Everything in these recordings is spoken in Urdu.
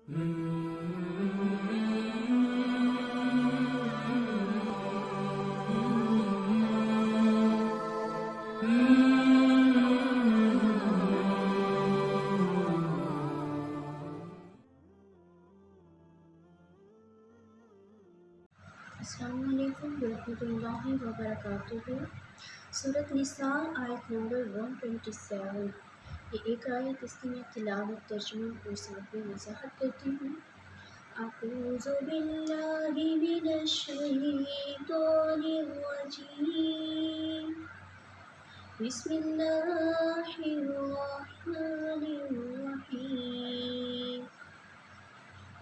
السلام علیکم ورحمۃ اللہ وبرکاتہ۔ سورۃ نساء آیت نمبر 127۔ یہ ایک آیت اس کی میں تلاوت، ترجمہ اور ساتھ میں وضاحت کرتی ہوں۔ اعوذ باللہ من الشیطان الرجیم، بسم اللہ الرحمن الرحیم۔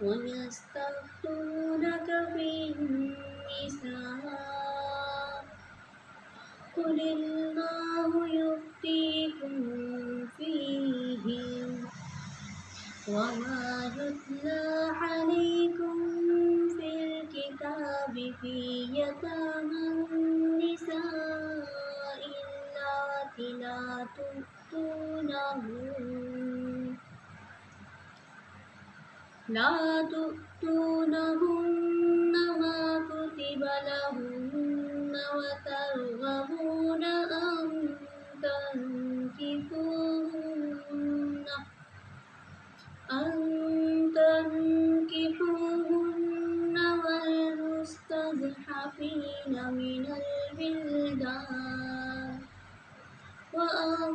وَيَسْتَفْتُونَكَ فِي النِّسَاءِ قُلِ اللَّهُ يُفْتِيكُم فِيهِنَّ وَمَا يُتْلَى عَلَيْكُمْ فِي الْكِتَابِ فِي يَتَامَى النِّسَاءِ اللَّاتِي لا تؤتونهن ما كتب لهن وترغبون أن تنكحوهن والمستضعفين من الولدان وأن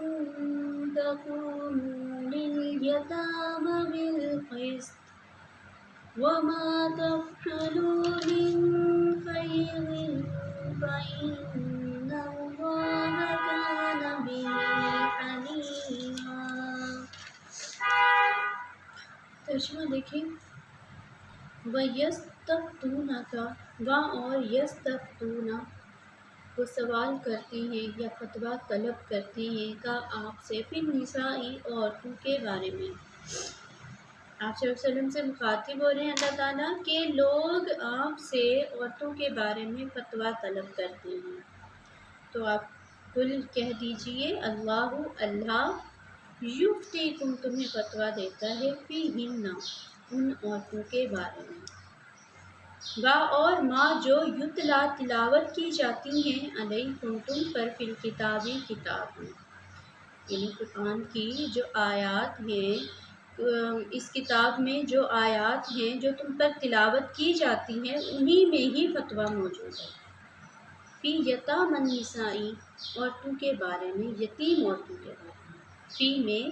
تقوموا لليتامى بالقسط وما تفعلوا من خير فإن الله كان به عليما۔ ترجمہ دیکھیں۔ وَيَسْتَفْتُونَكَ، اور یستفتون وہ سوال کرتے ہیں یا فتویٰ طلب کرتے ہیں کا آپ سے فی النساء عورتوں کے بارے میں۔ آپ صلی اللہ علیہ وسلم سے مخاطب ہو رہے ہیں اللہ تعالیٰ کہ لوگ آپ سے عورتوں کے بارے میں فتویٰ طلب کرتے ہیں، تو آپ کل کہہ دیجئے اللہ یفتیکم تمہیں فتویٰ دیتا ہے فیہن ان عورتوں کے بارے میں، اور ماں جو یتلا تلاوت کی جاتی ہیں علیکم تم پر فی الکتابی کتاب میں، یعنی قرآن کی جو آیات ہیں، اس کتاب میں جو آیات ہیں جو تم پر تلاوت کی جاتی ہیں انہی میں ہی فتویٰ موجود ہے۔ فی یتامى النساء عورتوں کے بارے میں، یتیم عورتوں کے بارے میں، فی میں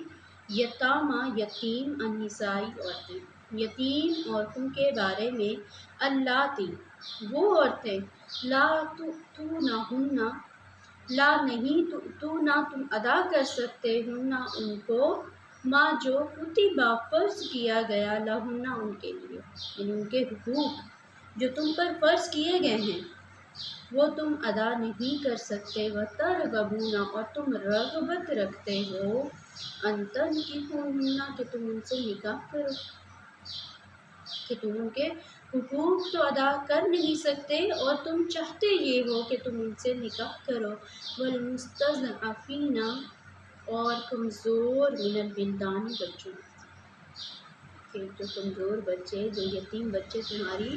یتامى یتیم، النساء عورتیں، یتیم عورتوں کے بارے میں، اللاتی وہ عورتیں، لا تؤتونہن لا نہیں تؤتون تم ادا کر سکتے ہن ان کو، ماں جو کتبہ فرض کیا گیا لہن ان کے لیے، یعنی ان کے حقوق جو تم پر فرض کیے گئے ہیں وہ تم ادا نہیں کر سکتے، وترغبون اور تم رغبت رکھتے ہو، ان تنکحوہن کہ تم ان سے نکاح کرو، کہ تم ان کے حقوق تو ادا کر نہیں سکتے اور تم چاہتے یہ ہو کہ تم ان سے نکاح کرو، والمستضعفین اور کمزور من الولدان بچوں، کہ جو کمزور بچے، جو یتیم بچے تمہاری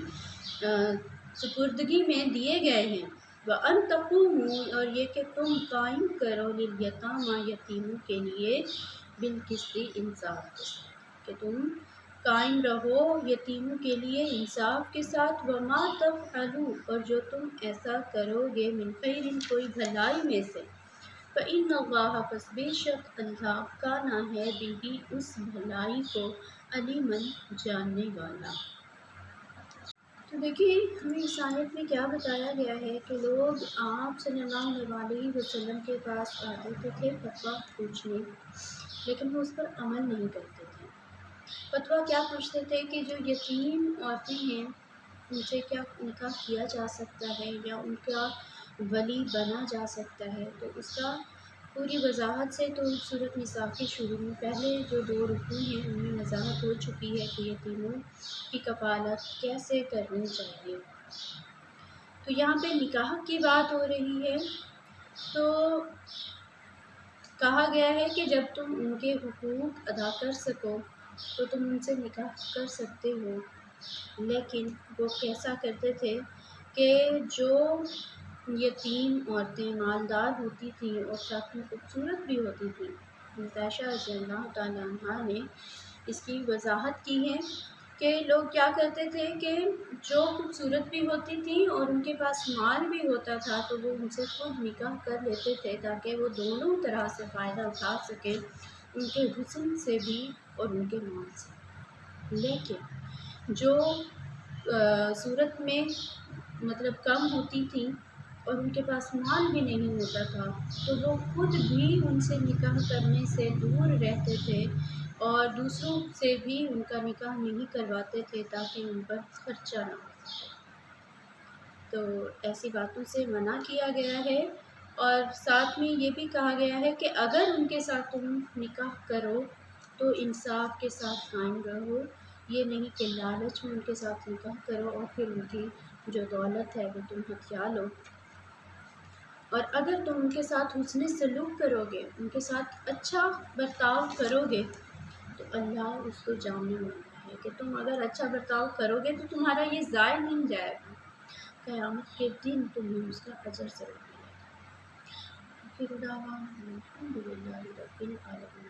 سپردگی میں دیے گئے ہیں، وَأَن تَقُومُوا اور یہ کہ تم قائم کرو لِلْيَتَامَى یتیموں کے لیے بالقسط انصاف کے ساتھ، کہ تم قائم رہو یتیموں کے لیے انصاف کے ساتھ، وَمَا تَفْعَلُوا اور جو تم ایسا کرو گے من خیر کوئی بھلائی میں سے، فَإِنَّ اللَّهَ پس بے شک اللہ کانا ہے بھی اس بھلائی کو علیماً جاننے والا۔ تو دیکھیے ہمیں اس آیت میں کیا بتایا گیا ہے کہ لوگ آپ صلی اللہ علیہ وسلم کے پاس آتے تھے فتویٰ پوچھنے، لیکن وہ اس پر عمل نہیں کرتے تھے۔ فتویٰ کیا پوچھتے تھے کہ جو یتیم عورتیں ہیں ان سے کیا نکاح کیا جا سکتا ہے یا ان کا ولی بنا جا سکتا ہے، تو اس کا پوری وضاحت سے تو سورۃ نساء کے شروع میں پہلے جو 2 رکوع ہیں ان میں وضاحت ہو چکی ہے کہ یتیموں کی کفالت کیسے کرنی چاہیے۔ تو یہاں پہ نکاح کی بات ہو رہی ہے، تو کہا گیا ہے کہ جب تم ان کے حقوق ادا کر سکو تو تم ان سے نکاح کر سکتے ہو۔ لیکن وہ کیسا کرتے تھے کہ جو یتیم عورتیں مالدار ہوتی تھیں اور ساتھ میں خوبصورت بھی ہوتی تھیں، حضرت عائشہ رضی اللہ تعالیٰ عنہا نے اس کی وضاحت کی ہے کہ لوگ کیا کرتے تھے کہ جو خوبصورت بھی ہوتی تھیں اور ان کے پاس مال بھی ہوتا تھا تو وہ ان سے خود نکاح کر لیتے تھے تاکہ وہ دونوں طرح سے فائدہ اٹھا سکیں، ان کے حسن سے بھی اور ان کے مال سے۔ لیکن جو صورت میں مطلب کم ہوتی تھیں اور ان کے پاس مال بھی نہیں ہوتا تھا تو وہ خود بھی ان سے نکاح کرنے سے دور رہتے تھے اور دوسروں سے بھی ان کا نکاح نہیں کرواتے تھے تاکہ ان پر خرچہ نہ ہو۔ تو ایسی باتوں سے منع کیا گیا ہے، اور ساتھ میں یہ بھی کہا گیا ہے کہ اگر ان کے ساتھ تم نکاح کرو تو انصاف کے ساتھ قائم رہو، یہ نہیں کہ لالچ میں ان کے ساتھ نکاح کرو اور پھر ان کی جو دولت ہے وہ تم ہتھیا لو۔ اور اگر تم ان کے ساتھ حسن سلوک کرو گے، ان کے ساتھ اچھا برتاؤ کرو گے تو اللہ اس کو جاننے والا ہے کہ تم اگر اچھا برتاؤ کرو گے تو تمہارا یہ ضائع نہیں جائے گا، قیامت کے دن تمہیں اس کا اجر ضرور ملے گا۔ پھر الحمد للہ رب العالمین۔